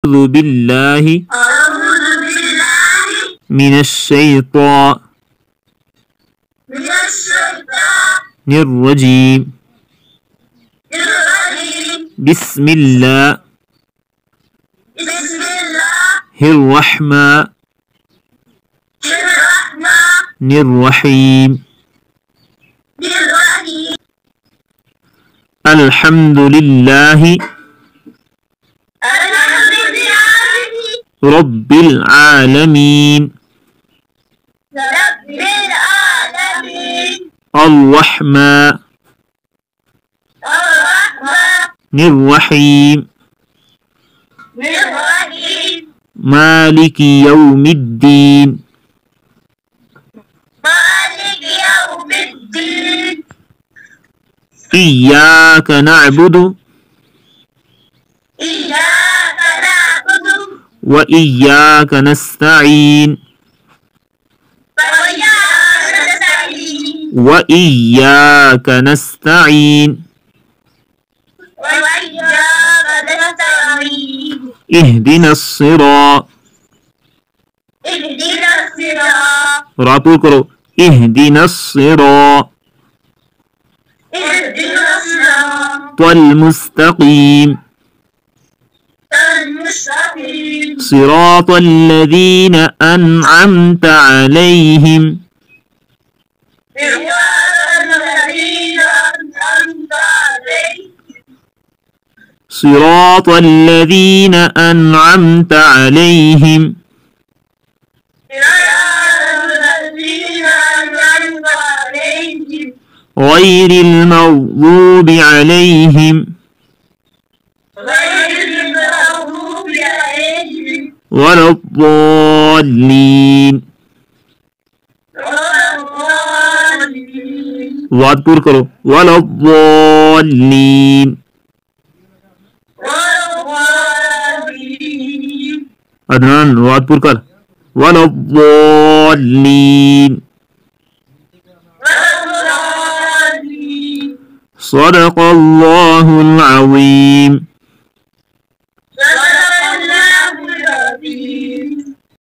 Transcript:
أعوذ بالله من الشيطان الرجيم. بسم الله الرحمن الرحيم. الحمد لله رب العالمين. الرحمن الرحيم. مالك يوم الدين. إياك نعبد وإياك نستعين. وإياك نستعين. اهدنا الصراط. راپور کرو. اهدنا الصراط المستقيم. صراط الذين أنعمت عليهم. صراط الذين أنعمت عليهم غير المغضوب عليهم ولا الضالين. वाद पूर करो. वला الضالين. अदनान वाद पूर कर. वला الضالين. صدق الله العظيم.